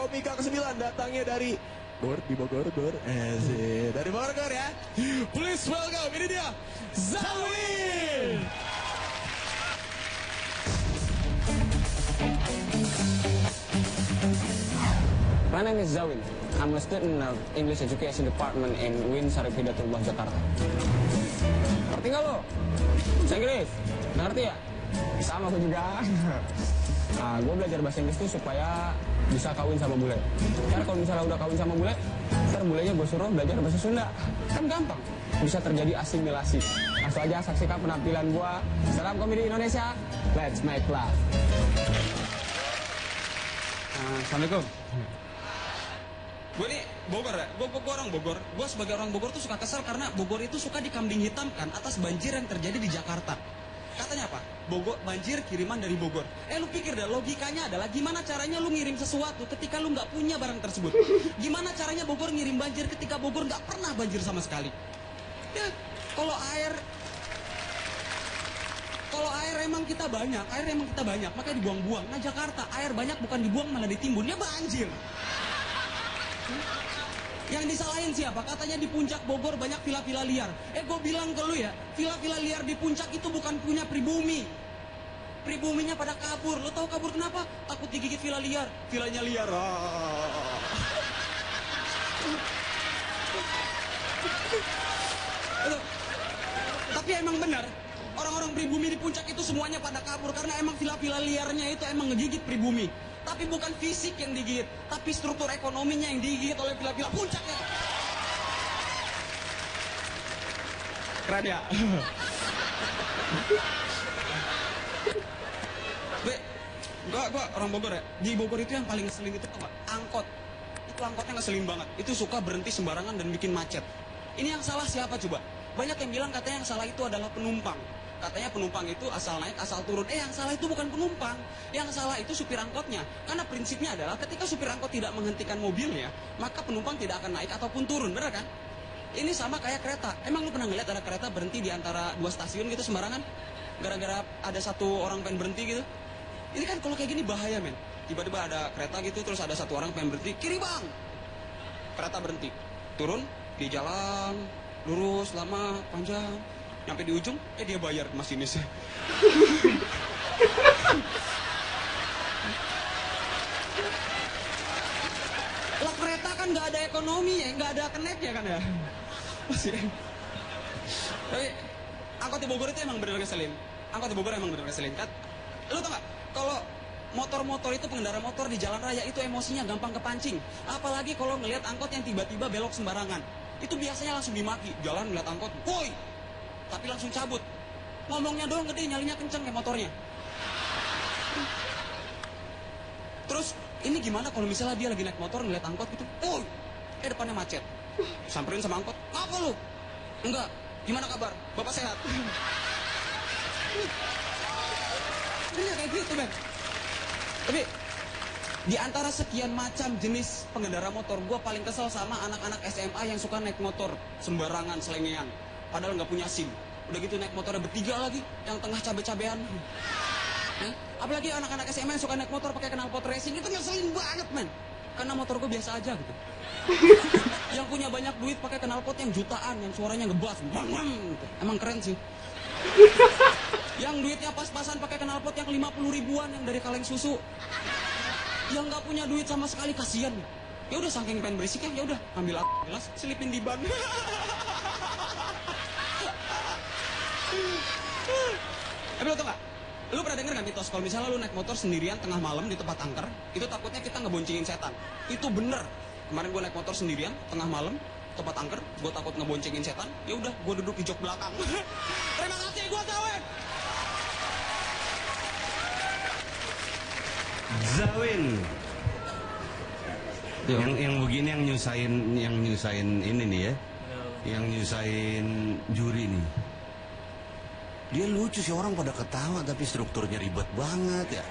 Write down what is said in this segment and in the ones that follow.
komika ke-9 datangnya dari Bogor. Dari Bogor ya. Please welcome, ini dia Zawin. My name is Zawin. I'm a student of English Education Department in UIN Syarif Hidayatullah, Jakarta. Ngerti nggak lo? Bahasa Inggris? Ngerti ya? Sama aku juga. Nah, gue belajar bahasa Inggris tuh supaya bisa kawin sama bule. Ntar kalau misalnya udah kawin sama bule, ntar bulenya gue suruh belajar bahasa Sunda. Kan gampang. Bisa terjadi asimilasi. Langsung aja saksikan penampilan gue. Salam komedi Indonesia. Let's make love. Assalamualaikum. Gue nih Bogor ya, gue orang Bogor. Gue sebagai orang Bogor tuh suka kesel karena Bogor itu suka dikambing hitamkan atas banjir yang terjadi di Jakarta. Katanya apa? Bogor, banjir kiriman dari Bogor. Lu pikir dah, logikanya adalah gimana caranya lu ngirim sesuatu ketika lu nggak punya barang tersebut? Gimana caranya Bogor ngirim banjir ketika Bogor nggak pernah banjir sama sekali? Ya, kalau air emang kita banyak, makanya dibuang-buang. Nah Jakarta, air banyak bukan dibuang malah ditimbun, ya banjir. Yang disalahin siapa? Katanya di puncak Bogor banyak villa-villa liar. Gue bilang ke lu ya, villa-villa liar di puncak itu bukan punya pribumi. Pribuminya pada kabur. Lo tahu kabur kenapa? Takut digigit villa liar. Villanya liar. Tapi emang benar, orang-orang pribumi di puncak itu semuanya pada kabur karena emang villa-villa liarnya itu emang ngegigit pribumi. Tapi bukan fisik yang digigit, tapi struktur ekonominya yang digigit oleh villa-villa puncaknya. Keren ya? Gua orang Bogor ya. Di Bogor itu yang paling ngeselin itu apa? Angkot. Itu angkotnya ngeselin banget. Itu suka berhenti sembarangan dan bikin macet. Ini yang salah siapa coba? Banyak yang bilang katanya yang salah itu adalah penumpang. Katanya penumpang itu asal naik, asal turun. Yang salah itu bukan penumpang. Yang salah itu supir angkotnya. Karena prinsipnya adalah ketika supir angkot tidak menghentikan mobilnya, maka penumpang tidak akan naik ataupun turun. Benar kan? Ini sama kayak kereta. Emang lu pernah ngeliat ada kereta berhenti di antara dua stasiun gitu sembarangan? Gara-gara ada satu orang pengen berhenti gitu? Ini kan kalau kayak gini bahaya, men. Tiba-tiba ada kereta gitu, terus ada satu orang pengen berhenti. Kiri bang! Kereta berhenti. Turun, di jalan, lurus, lama, panjang. Sampai di ujung, dia bayar masinisnya. Lah kereta kan nggak ada ekonomi ya, nggak ada connect-nya kan ya. Masih. Tapi angkot di Bogor itu emang bener ngeselin. Angkot di Bogor emang bener ngeselin kan. Lu tau nggak? Kalau motor-motor itu pengendara motor di jalan raya itu emosinya gampang kepancing. Apalagi kalau ngelihat angkot yang tiba-tiba belok sembarangan. Itu biasanya langsung dimaki. Jalan ngeliat angkot, woi! Tapi langsung cabut. Ngomongnya doang gede, nyalinya kenceng kayak motornya. Terus ini gimana kalau misalnya dia lagi naik motor ngeliat angkot gitu, woi! Depannya macet. Samperin sama angkot, apa lu? Enggak, gimana kabar? Bapak sehat? Ini kayak gitu, men. Tapi di antara sekian macam jenis pengendara motor, gue paling kesel sama anak-anak SMA yang suka naik motor sembarangan, selengean. Padahal nggak punya SIM. Udah gitu naik motornya bertiga lagi, yang tengah cabe-cabean. Apalagi anak-anak SMA yang suka naik motor pakai knalpot racing, itu ngeselin banget, men. Karena motor gue biasa aja gitu. Yang punya banyak duit pakai knalpot yang jutaan, yang suaranya ngebas, bang, gitu. Emang keren sih. Yang duitnya pas-pasan pakai knalpot yang 50 ribuan yang dari kaleng susu. Yang nggak punya duit sama sekali, kasihan. Ya udah saking pengen berisik ya udah ambil gelas, selipin di ban. Tapi lo tau gak? Lu pernah denger gak mitos kalau misalnya lu naik motor sendirian tengah malam di tempat angker, itu takutnya kita ngeboncengin setan. Itu bener. Kemarin gue naik motor sendirian tengah malam tempat angker, gue takut ngeboncengin setan. Ya udah, gue duduk di jok belakang. Terima kasih, gue Zawin. Zawin. Yang begini yang nyusahin ini nih ya. Yang nyusahin juri nih. Dia lucu sih, orang pada ketawa tapi strukturnya ribet banget ya.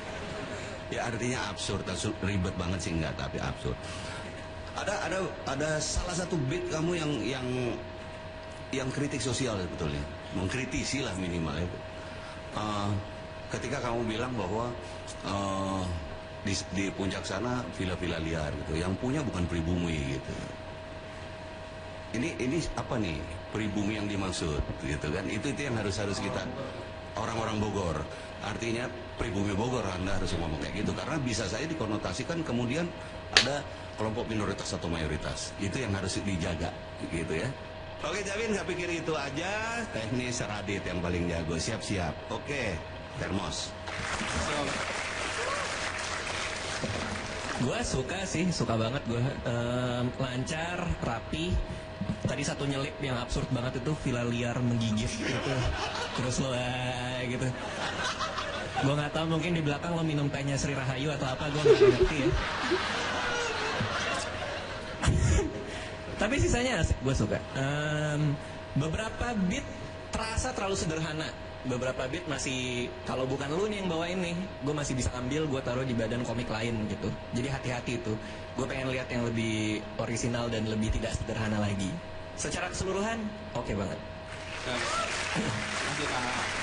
Ya artinya absurd, ribet banget sih enggak, tapi absurd. Ada salah satu beat kamu yang kritik sosial sebetulnya, mengkritisi lah minimal itu. Ketika kamu bilang bahwa di puncak sana villa-villa liar gitu. Yang punya bukan pribumi gitu. Ini apa nih pribumi yang dimaksud gitu kan? Itu yang harus kita orang-orang Bogor. Artinya pribumi Bogor Anda harus ngomong kayak gitu karena bisa saja dikonotasikan kemudian ada kelompok minoritas atau mayoritas. Itu yang harus dijaga gitu ya. Oke Javin, saya pikir itu aja. Teknis Radit yang paling jago. Siap-siap. Oke, Termos. Gue suka banget gue. Lancar, rapi. Tadi satu nyelip yang absurd banget itu villa liar menggigit gitu. Terus lo gitu. Gue nggak tahu mungkin di belakang lo minum tehnya Sri Rahayu atau apa, gue nggak ngerti ya. Tapi sisanya asik, gue suka. Beberapa beat terasa terlalu sederhana. Beberapa beat masih, kalau bukan lu nih yang bawain nih, gue masih bisa ambil, gue taruh di badan komik lain gitu. Jadi hati-hati itu. Gue pengen lihat yang lebih orisinal dan lebih tidak sederhana lagi. Secara keseluruhan, oke banget.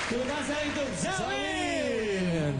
Terima kasih untuk Zawin.